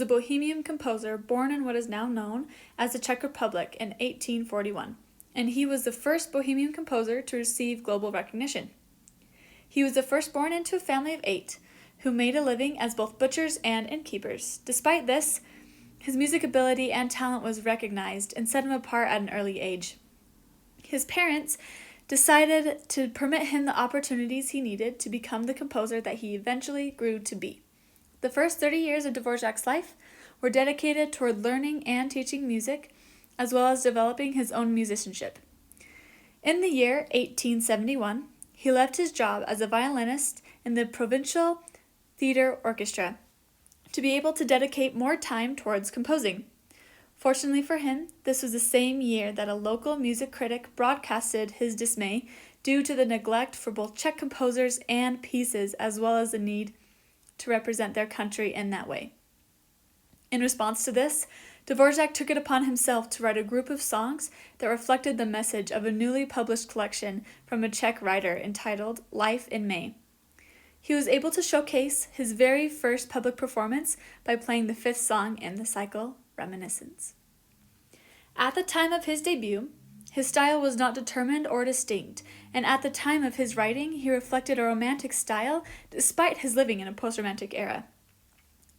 a Bohemian composer born in what is now known as the Czech Republic in 1841, and he was the first Bohemian composer to receive global recognition. He was the firstborn into a family of 8, who made a living as both butchers and innkeepers. Despite this, his music ability and talent was recognized and set him apart at an early age. His parents decided to permit him the opportunities he needed to become the composer that he eventually grew to be. The first 30 years of Dvorak's life were dedicated toward learning and teaching music, as well as developing his own musicianship. In the year 1871, he left his job as a violinist in the provincial theater orchestra to be able to dedicate more time towards composing. Fortunately for him, this was the same year that a local music critic broadcasted his dismay due to the neglect for both Czech composers and pieces, as well as the need to represent their country in that way. In response to this, Dvorak took it upon himself to write a group of songs that reflected the message of a newly published collection from a Czech writer entitled Life in May. He was able to showcase his very first public performance by playing the 5th song in the cycle, Reminiscence. At the time of his debut, his style was not determined or distinct, and at the time of his writing, he reflected a romantic style despite his living in a post-romantic era.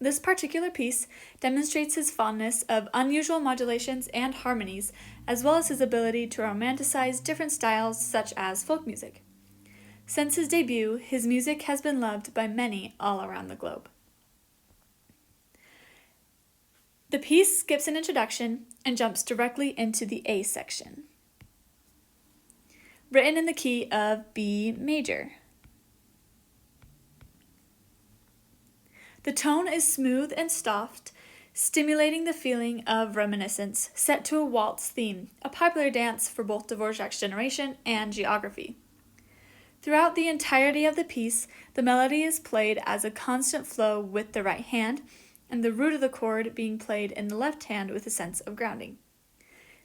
This particular piece demonstrates his fondness of unusual modulations and harmonies, as well as his ability to romanticize different styles such as folk music. Since his debut, his music has been loved by many all around the globe. The piece skips an introduction and jumps directly into the A section, written in the key of B major. The tone is smooth and soft, stimulating the feeling of reminiscence, set to a waltz theme, a popular dance for both Dvorak's generation and geography. Throughout the entirety of the piece, the melody is played as a constant flow with the right hand, and the root of the chord being played in the left hand with a sense of grounding.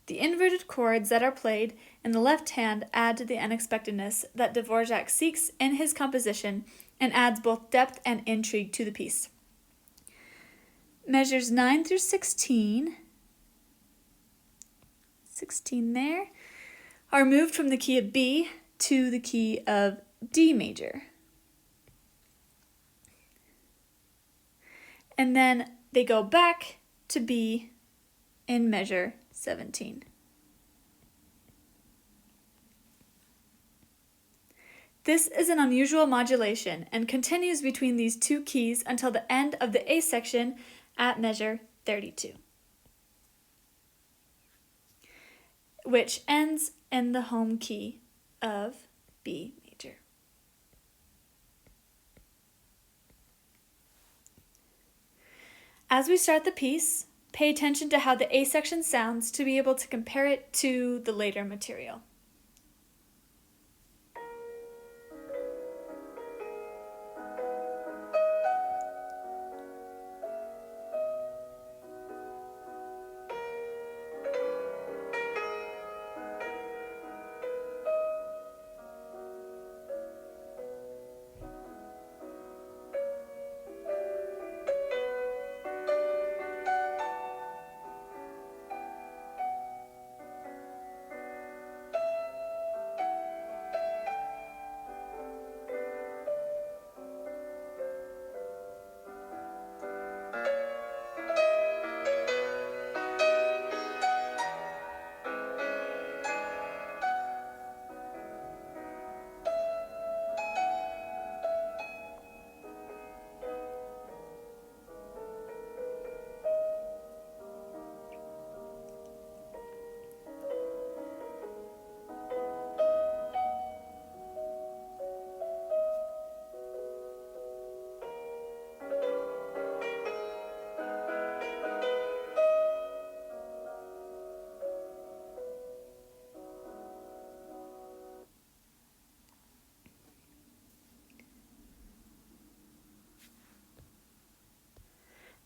The inverted chords that are played in the left hand add to the unexpectedness that Dvorak seeks in his composition and adds both depth and intrigue to the piece. Measures 9 through 16 there, are moved from the key of B to the key of D major. And then they go back to B in measure 17. This is an unusual modulation and continues between these two keys until the end of the A section at measure 32, which ends in the home key of B major. As we start the piece, pay attention to how the A section sounds to be able to compare it to the later material.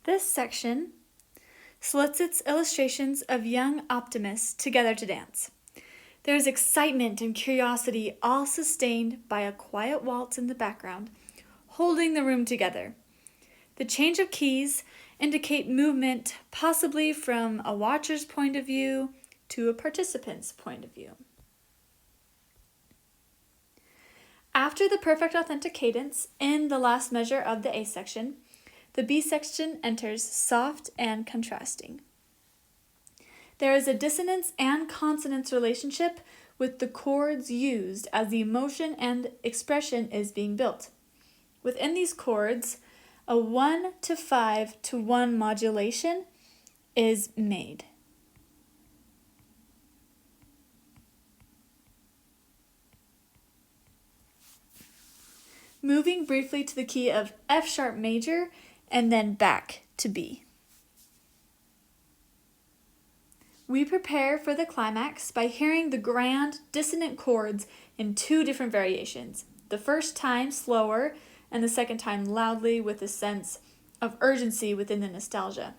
This section solicits illustrations of young optimists together to dance. There is excitement and curiosity, all sustained by a quiet waltz in the background, holding the room together. The change of keys indicate movement possibly from a watcher's point of view to a participant's point of view. After the perfect authentic cadence in the last measure of the A section, the B section enters soft and contrasting. There is a dissonance and consonance relationship with the chords used as the emotion and expression is being built. Within these chords, a 1 to 5 to 1 modulation is made. Moving briefly to the key of F sharp major and then back to B. We prepare for the climax by hearing the grand dissonant chords in 2 different variations. The first time slower and the second time loudly with a sense of urgency within the nostalgia.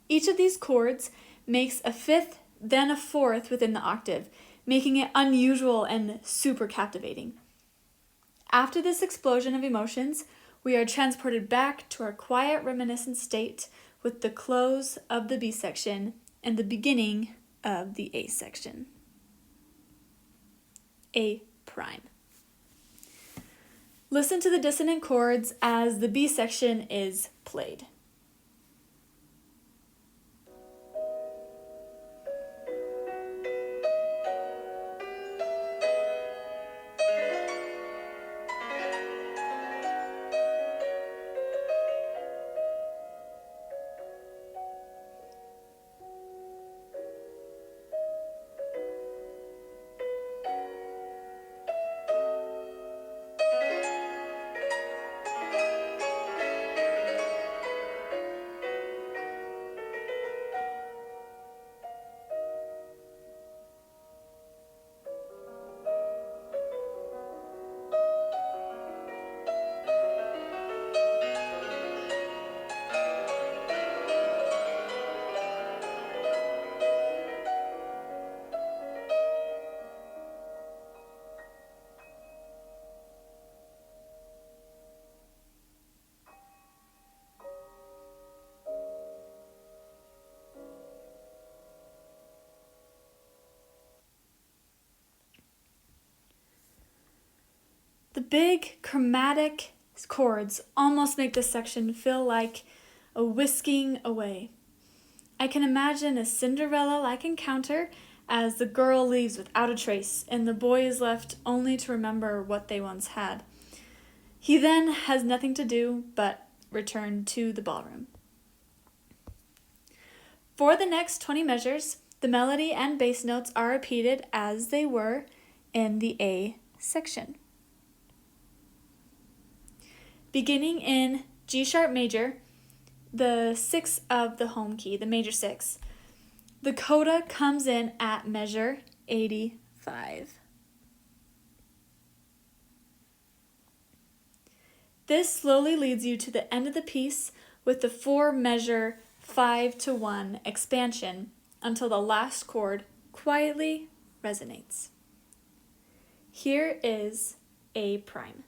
Each of these chords makes a 5th, then a 4th within the octave, making it unusual and super captivating. After this explosion of emotions, we are transported back to our quiet reminiscent state with the close of the B section and the beginning of the A section. A prime. Listen to the dissonant chords as the B section is played. The big chromatic chords almost make this section feel like a whisking away. I can imagine a Cinderella-like encounter as the girl leaves without a trace and the boy is left only to remember what they once had. He then has nothing to do but return to the ballroom. For the next 20 measures, the melody and bass notes are repeated as they were in the A section. Beginning in G sharp major, the 6th of the home key, the major 6, the coda comes in at measure 85. This slowly leads you to the end of the piece with the 4 measure 5 to 1 expansion until the last chord quietly resonates. Here is A prime.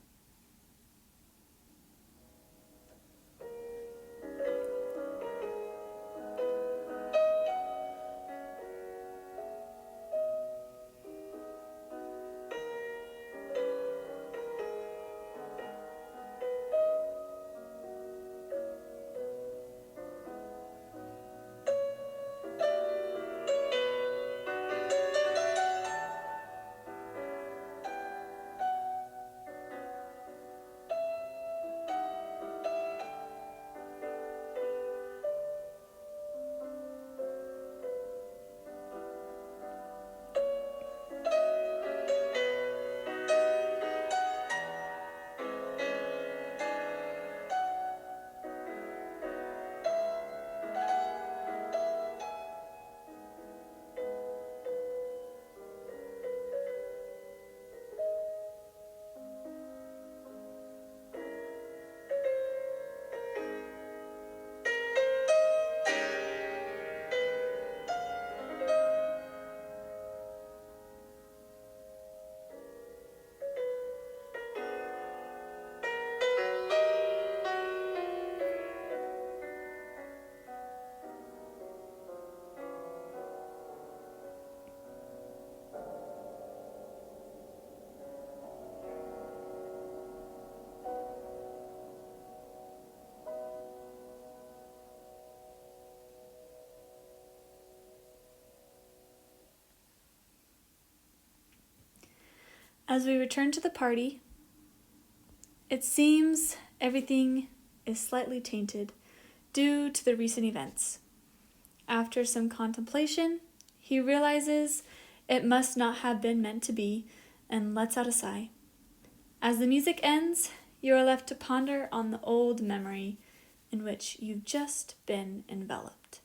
As we return to the party, it seems everything is slightly tainted due to the recent events. After some contemplation, he realizes it must not have been meant to be and lets out a sigh. As the music ends, you are left to ponder on the old memory in which you've just been enveloped.